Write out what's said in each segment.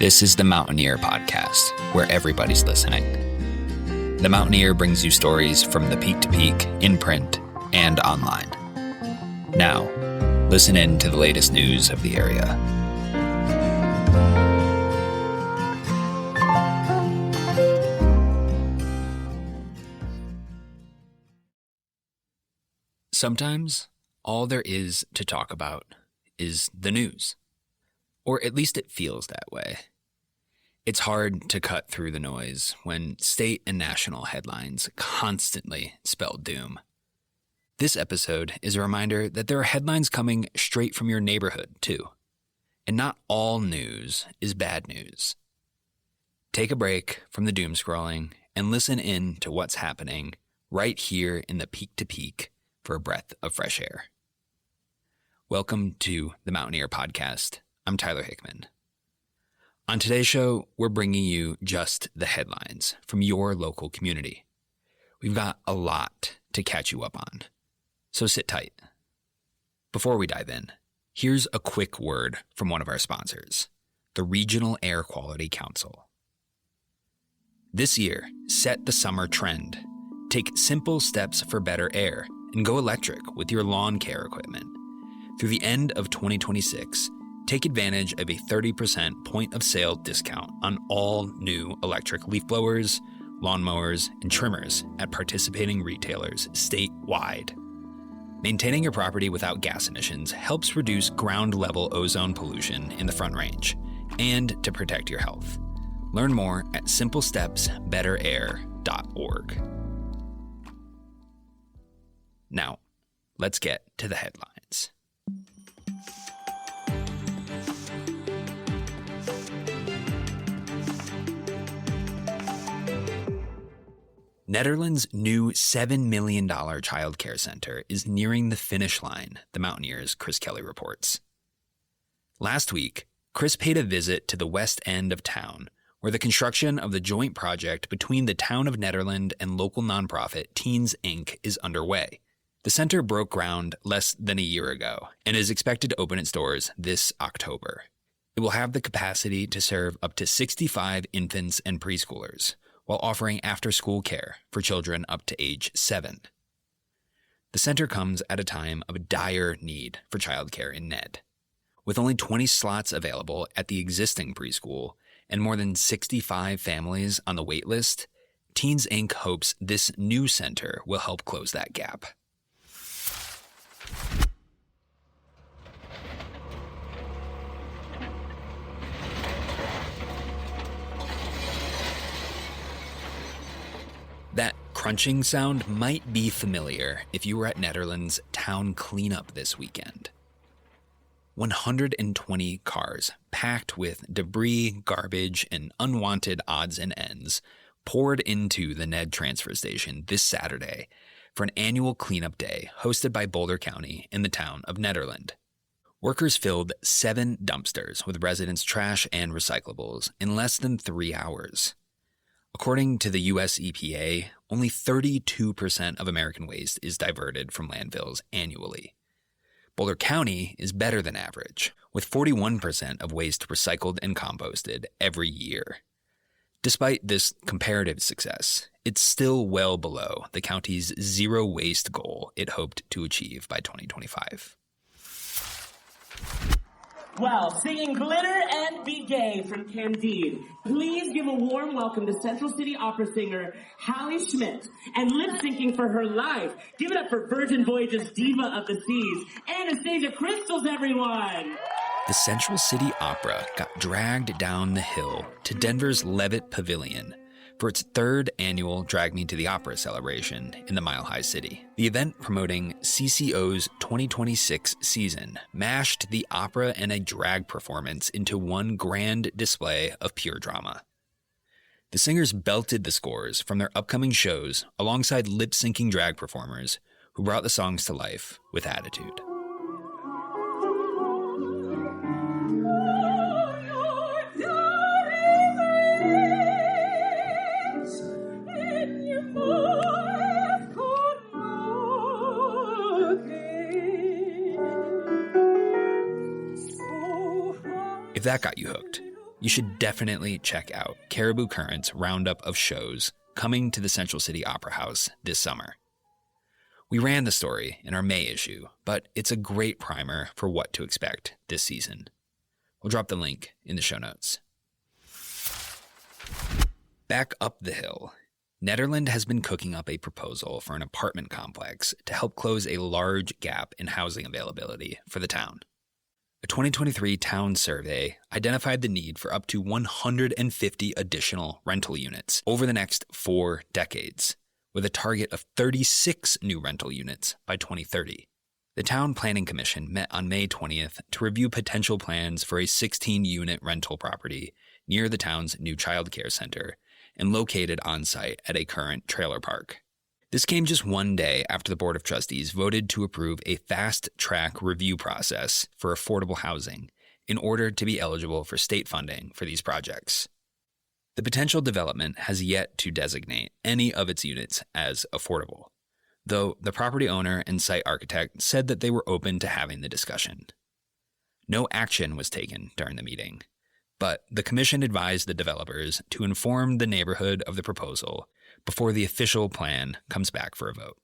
This is the Mountaineer Podcast, where everybody's listening. The Mountaineer brings you stories from the peak to peak, in print, and online. Now, listen in to the latest news of the area. Sometimes, all there is to talk about is the news. Or at least it feels that way. It's hard to cut through the noise when state and national headlines constantly spell doom. This episode is a reminder that there are headlines coming straight from your neighborhood, too. And not all news is bad news. Take a break from the doom scrolling and listen in to what's happening right here in the peak to peak for a breath of fresh air. Welcome to the Mountaineer Podcast. I'm Tyler Hickman. On today's show, we're bringing you just the headlines from your local community. We've got a lot to catch you up on, so sit tight. Before we dive in, here's a quick word from one of our sponsors, the Regional Air Quality Council. This year, set the summer trend. Take simple steps for better air and go electric with your lawn care equipment. Through the end of 2026, take advantage of a 30% point of sale discount on all new electric leaf blowers, lawnmowers, and trimmers at participating retailers statewide. Maintaining your property without gas emissions helps reduce ground-level ozone pollution in the Front Range and to protect your health. Learn more at simplestepsbetterair.org. Now, let's get to the headlines. Nederland's new $7 million child care center is nearing the finish line, the Mountaineer's Chris Kelly reports. Last week, Chris paid a visit to the west end of town, where the construction of the joint project between the town of Nederland and local nonprofit Teens Inc. is underway. The center broke ground less than a year ago and is expected to open its doors this October. It will have the capacity to serve up to 65 infants and preschoolers, while offering after-school care for children up to age 7. The center comes at a time of dire need for childcare in Ned. With only 20 slots available at the existing preschool and more than 65 families on the wait list, Teens Inc. hopes this new center will help close that gap. That crunching sound might be familiar if you were at Nederland's town cleanup this weekend. 120 cars packed with debris, garbage, and unwanted odds and ends poured into the Ned transfer station this Saturday for an annual cleanup day hosted by Boulder County in the town of Nederland. Workers filled 7 dumpsters with residents' trash and recyclables in less than 3 hours. According to the U.S. EPA, only 32% of American waste is diverted from landfills annually. Boulder County is better than average, with 41% of waste recycled and composted every year. Despite this comparative success, it's still well below the county's zero waste goal it hoped to achieve by 2025. Well, singing Glitter and Be Gay from Candide. Please give a warm welcome to Central City Opera singer Hallie Schmidt and lip-syncing for her life. Give it up for Virgin Voyage's Diva of the Seas, Anastasia Crystals, everyone! The Central City Opera got dragged down the hill to Denver's Levitt Pavilion for its 3rd annual Drag Me to the Opera celebration in the Mile High City. The event promoting CCO's 2026 season mashed the opera and a drag performance into one grand display of pure drama. The singers belted the scores from their upcoming shows alongside lip-syncing drag performers who brought the songs to life with attitude. If that got you hooked, you should definitely check out Caribou Current's roundup of shows coming to the Central City Opera House this summer. We ran the story in our May issue, but it's a great primer for what to expect this season. We'll drop the link in the show notes. Back up the hill, Nederland has been cooking up a proposal for an apartment complex to help close a large gap in housing availability for the town. A 2023 town survey identified the need for up to 150 additional rental units over the next 4 decades, with a target of 36 new rental units by 2030. The Town Planning Commission met on May 20th to review potential plans for a 16-unit rental property near the town's new child care center and located on site at a current trailer park. This came just one day after the Board of Trustees voted to approve a fast-track review process for affordable housing in order to be eligible for state funding for these projects. The potential development has yet to designate any of its units as affordable, though the property owner and site architect said that they were open to having the discussion. No action was taken during the meeting, but the commission advised the developers to inform the neighborhood of the proposal before the official plan comes back for a vote.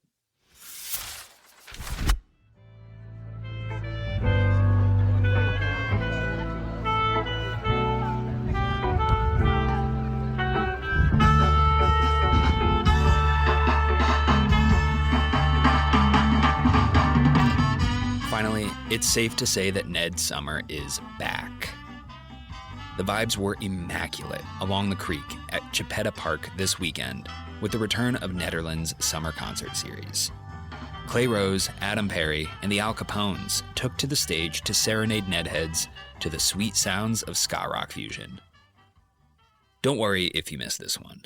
Finally, it's safe to say that Ned's summer is back. The vibes were immaculate along the creek at Chipeta Park this weekend with the return of Nederland's summer concert series. Clay Rose, Adam Perry, and the Al Capones took to the stage to serenade Nedheads to the sweet sounds of ska rock fusion. Don't worry if you missed this one.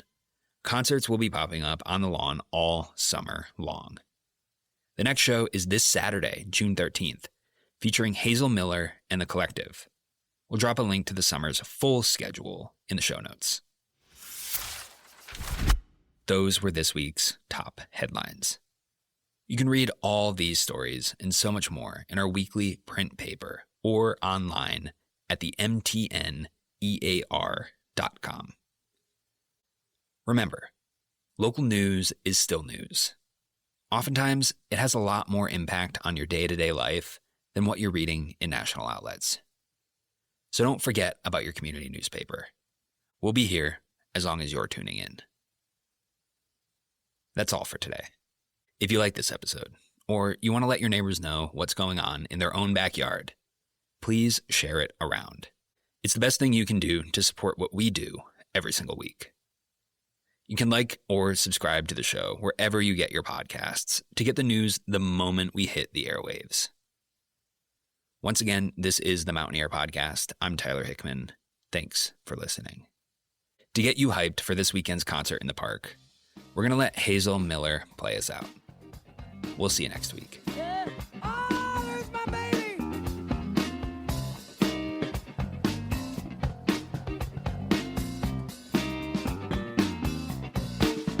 Concerts will be popping up on the lawn all summer long. The next show is this Saturday, June 13th, featuring Hazel Miller and The Collective. We'll drop a link to the summer's full schedule in the show notes. Those were this week's top headlines. You can read all these stories and so much more in our weekly print paper or online at the mtnear.com. Remember, local news is still news. Oftentimes, it has a lot more impact on your day-to-day life than what you're reading in national outlets. So don't forget about your community newspaper. We'll be here as long as you're tuning in. That's all for today. If you like this episode, or you want to let your neighbors know what's going on in their own backyard, please share it around. It's the best thing you can do to support what we do every single week. You can like or subscribe to the show wherever you get your podcasts to get the news the moment we hit the airwaves. Once again, this is the Mountaineer Podcast. I'm Tyler Hickman. Thanks for listening. To get you hyped for this weekend's concert in the park, we're going to let Hazel Miller play us out. We'll see you next week. Yeah. Oh, there's my baby.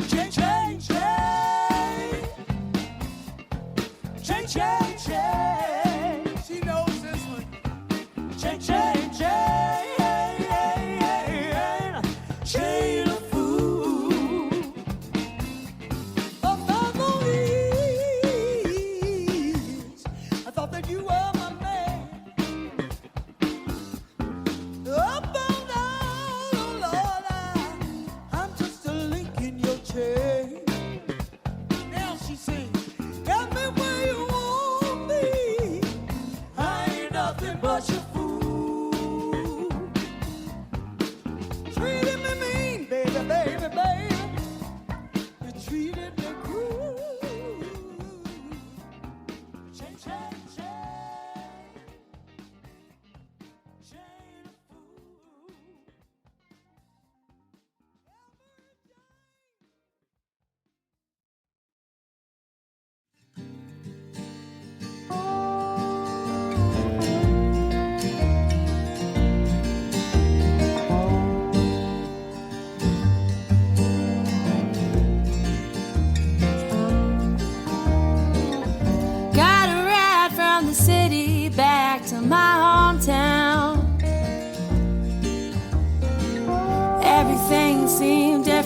Change, change, change. Change, change, change. She knows this one. Change, change, change. Change the fool. Of memories. I thought that you were my man. Up and down, oh Lord, I'm just a link in your chain. Now she sings, got me where you want me. I ain't nothing but your fool. Treating me mean, baby, baby, baby. You treated me cruel. Change, change, change. Change the fool.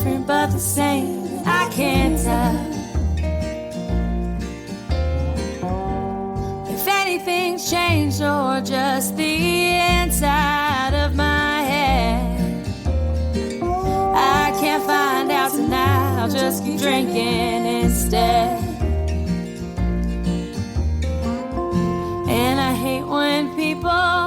different but the same. I can't tell if anything's changed or just the inside of my head. I can't find out tonight, I'll just keep drinking instead. And I hate when people